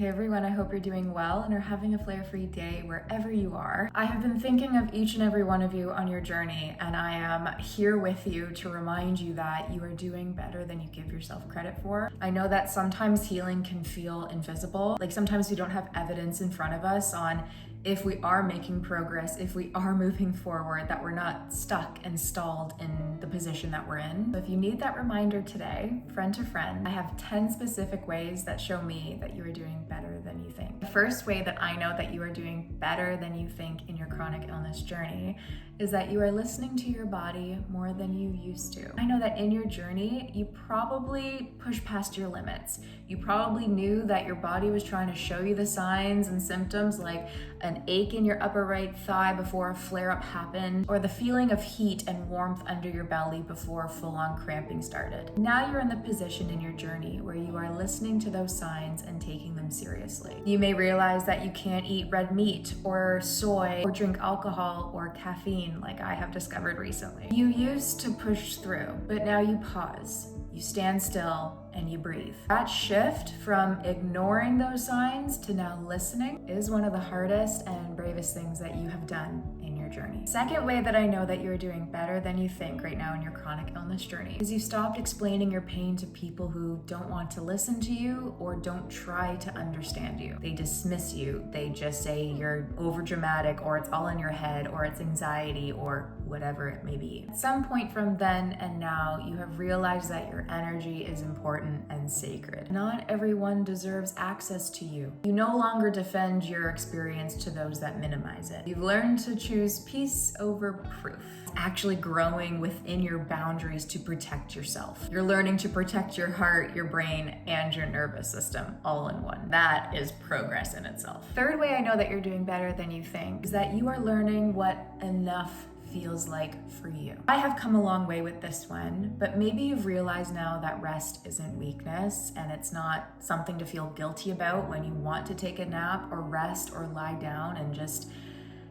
Hey everyone, I hope you're doing well and are having a flare-free day wherever you are. I have been thinking of each and every one of you on your journey, and I am here with you to remind you that you are doing better than you give yourself credit for. I know that sometimes healing can feel invisible, like sometimes we don't have evidence in front of us on if we are making progress, if we are moving forward, that we're not stuck and stalled in the position that we're in. So if you need that reminder today, friend to friend, I have 10 specific ways that show me that you are doing better than you think. The first way that I know that you are doing better than you think in your chronic illness journey is that you are listening to your body more than you used to. I know that in your journey, you probably pushed past your limits. You probably knew that your body was trying to show you the signs and symptoms like an ache in your upper right thigh before a flare-up happened, or the feeling of heat and warmth under your belly before full-on cramping started. Now you're in the position in your journey where you are listening to those signs and taking them seriously. You may realize that you can't eat red meat or soy or drink alcohol or caffeine like I have discovered recently. You used to push through, but now you pause. You stand still and you breathe. That shift from ignoring those signs to now listening is one of the hardest and bravest things that you have done in your journey. Second way that I know that you're doing better than you think right now in your chronic illness journey is you stopped explaining your pain to people who don't want to listen to you or don't try to understand you. They dismiss you. They just say you're overdramatic, or it's all in your head, or it's anxiety, or whatever it may be. At some point from then and now, you have realized that your energy is important and sacred. Not everyone deserves access to you. You no longer defend your experience to those that minimize it. You've learned to choose peace over proof. It's actually growing within your boundaries to protect yourself. You're learning to protect your heart, your brain, and your nervous system all in one. That is progress in itself. Third way I know that you're doing better than you think is that you are learning what enough feels like for you. I have come a long way with this one, but maybe you've realized now that rest isn't weakness, and it's not something to feel guilty about when you want to take a nap or rest or lie down and just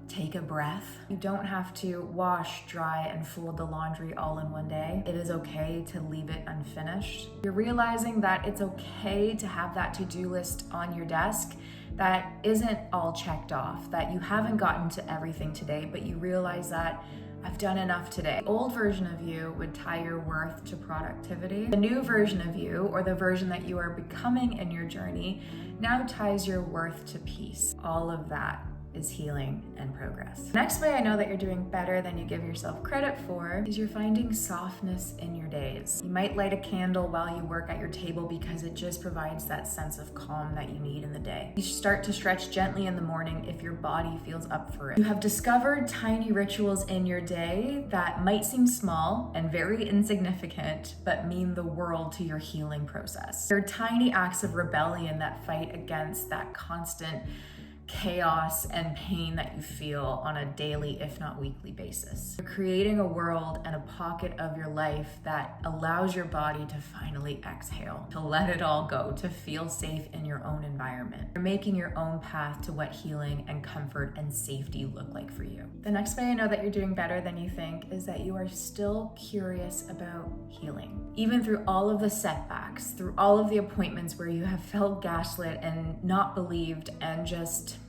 take a breath. You don't have to wash, dry, and fold the laundry all in one day. It is okay to leave it unfinished. You're realizing that it's okay to have that to-do list on your desk that isn't all checked off, that you haven't gotten to everything today, but you realize that I've done enough today. The old version of you would tie your worth to productivity. The new version of you, or the version that you are becoming in your journey, now ties your worth to peace. All of that is healing and progress. Next way I know that you're doing better than you give yourself credit for is you're finding softness in your days. You might light a candle while you work at your table because it just provides that sense of calm that you need in the day. You start to stretch gently in the morning if your body feels up for it. You have discovered tiny rituals in your day that might seem small and very insignificant, but mean the world to your healing process. They're tiny acts of rebellion that fight against that constant chaos and pain that you feel on a daily, if not weekly basis. You're creating a world and a pocket of your life that allows your body to finally exhale, to let it all go, to feel safe in your own environment. You're making your own path to what healing and comfort and safety look like for you. The next way I know that you're doing better than you think is that you are still curious about healing. Even through all of the setbacks, through all of the appointments where you have felt gaslit and not believed and just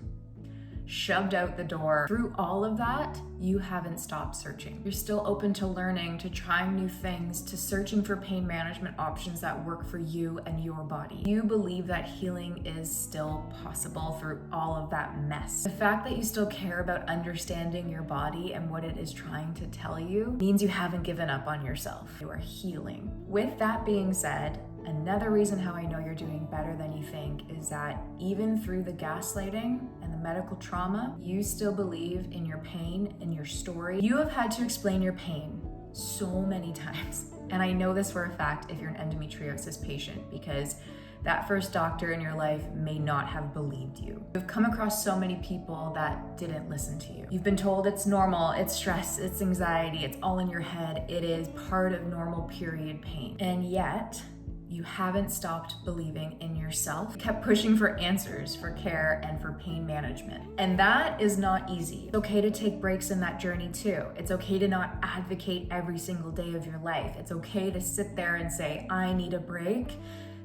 shoved out the door. Through all of that, you haven't stopped searching. You're still open to learning, to trying new things, to searching for pain management options that work for you and your body. You believe that healing is still possible through all of that mess. The fact that you still care about understanding your body and what it is trying to tell you means you haven't given up on yourself. You are healing. With that being said, another reason how I know you're doing better than you think is that even through the gaslighting and the medical trauma, you still believe in your pain and your story. You have had to explain your pain so many times. And I know this for a fact if you're an endometriosis patient, because that first doctor in your life may not have believed you. You've come across so many people that didn't listen to you. You've been told it's normal, it's stress, it's anxiety, it's all in your head, it is part of normal period pain. And yet, you haven't stopped believing in yourself. You kept pushing for answers, for care, and for pain management. And that is not easy. It's okay to take breaks in that journey too. It's okay to not advocate every single day of your life. It's okay to sit there and say, I need a break,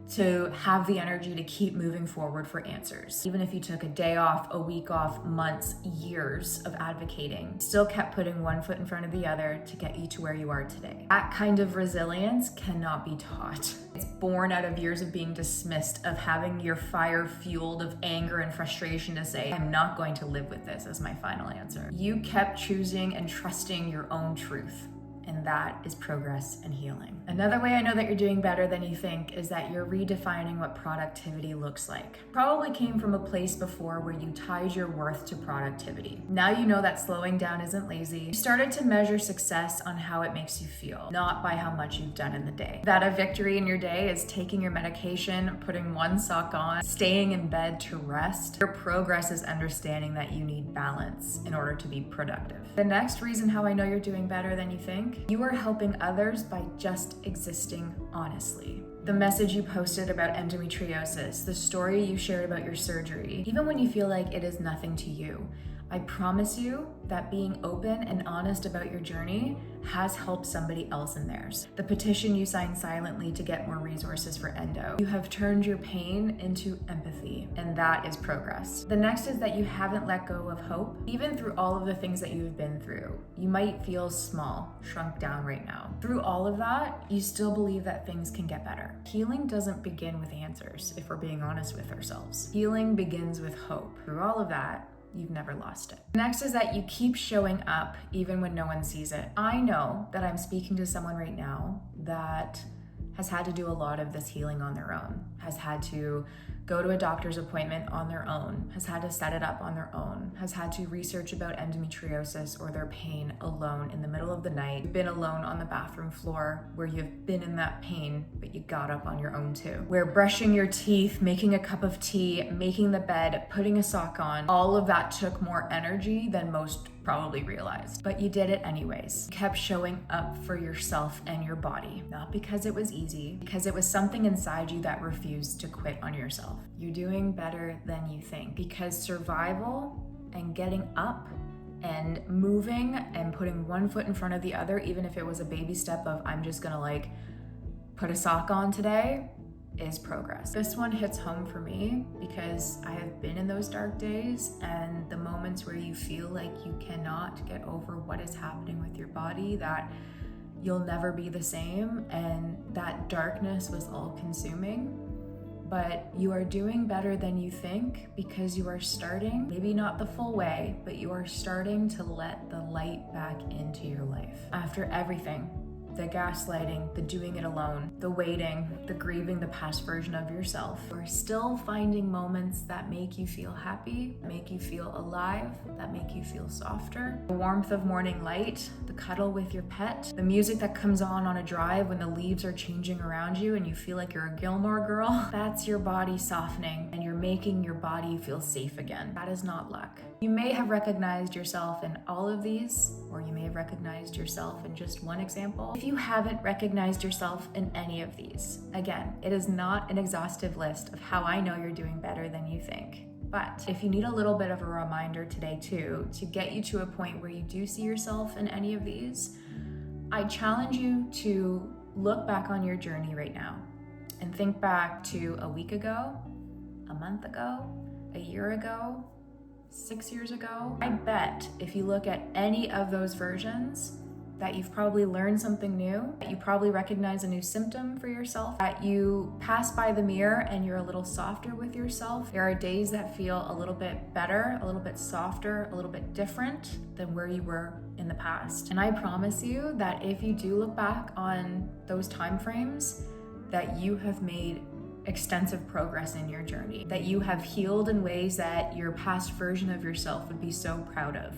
to have the energy to keep moving forward for answers. Even if you took a day off, a week off, months, years of advocating, still kept putting one foot in front of the other to get you to where you are today. That kind of resilience cannot be taught. It's born out of years of being dismissed, of having your fire fueled of anger and frustration to say, I'm not going to live with this as my final answer. You kept choosing and trusting your own truth. And that is progress and healing. Another way I know that you're doing better than you think is that you're redefining what productivity looks like. Probably came from a place before where you tied your worth to productivity. Now you know that slowing down isn't lazy. You started to measure success on how it makes you feel, not by how much you've done in the day. That a victory in your day is taking your medication, putting one sock on, staying in bed to rest. Your progress is understanding that you need balance in order to be productive. The next reason how I know you're doing better than you think, you are helping others by just existing honestly. The message you posted about endometriosis, the story you shared about your surgery, even when you feel like it is nothing to you, I promise you that being open and honest about your journey has helped somebody else in theirs. The petition you signed silently to get more resources for endo. You have turned your pain into empathy, and that is progress. The next is that you haven't let go of hope. Even through all of the things that you've been through, you might feel small, shrunk down right now. Through all of that, you still believe that things can get better. Healing doesn't begin with answers, if we're being honest with ourselves. Healing begins with hope. Through all of that, you've never lost it. Next is that you keep showing up even when no one sees it. I know that I'm speaking to someone right now that has had to do a lot of this healing on their own, has had to go to a doctor's appointment on their own, has had to set it up on their own, has had to research about endometriosis or their pain alone in the middle of the night. You've been alone on the bathroom floor where you've been in that pain, but you got up on your own too. Where brushing your teeth, making a cup of tea, making the bed, putting a sock on, all of that took more energy than most probably realized, but you did it anyways. You kept showing up for yourself and your body, not because it was easy, because it was something inside you that refused to quit on yourself. You're doing better than you think, because survival and getting up and moving and putting one foot in front of the other, even if it was a baby step of I'm just gonna put a sock on today, is progress. This one hits home for me because I have been in those dark days and the moments where you feel like you cannot get over what is happening with your body, that you'll never be the same, and that darkness was all consuming. But you are doing better than you think because you are starting, maybe not the full way, but you are starting to let the light back into your life. After everything, the gaslighting, the doing it alone, the waiting, the grieving the past version of yourself, you're still finding moments that make you feel happy, make you feel alive, that make you feel softer. The warmth of morning light, the cuddle with your pet, the music that comes on a drive when the leaves are changing around you and you feel like you're a Gilmore Girl, that's your body softening and you're making your body feel safe again. That is not luck. You may have recognized yourself in all of these, or you may have recognized yourself in just one example. If you haven't recognized yourself in any of these, again, it is not an exhaustive list of how I know you're doing better than you think. But if you need a little bit of a reminder today too, to get you to a point where you do see yourself in any of these, I challenge you to look back on your journey right now and think back to a week ago, a month ago, a year ago, 6 years ago. I bet if you look at any of those versions, that you've probably learned something new, that you probably recognize a new symptom for yourself, that you pass by the mirror and you're a little softer with yourself. There are days that feel a little bit better, a little bit softer, a little bit different than where you were in the past. And I promise you that if you do look back on those time frames, that you have made extensive progress in your journey, that you have healed in ways that your past version of yourself would be so proud of,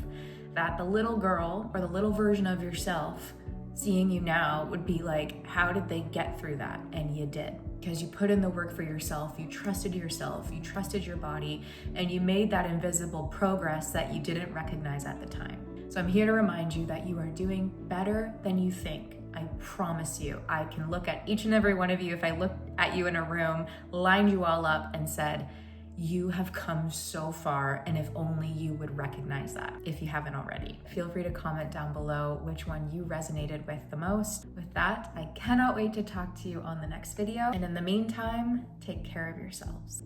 that the little girl or the little version of yourself seeing you now would be like, how did they get through that? And you did, because you put in the work for yourself, you trusted your body, and you made that invisible progress that you didn't recognize at the time. So I'm here to remind you that you are doing better than you think. I promise you, I can look at each and every one of you, if I looked at you in a room, lined you all up and said, You have come so far, and if only you would recognize that if you haven't already. Feel free to comment down below which one you resonated with the most. With that, I cannot wait to talk to you on the next video. And in the meantime, take care of yourselves.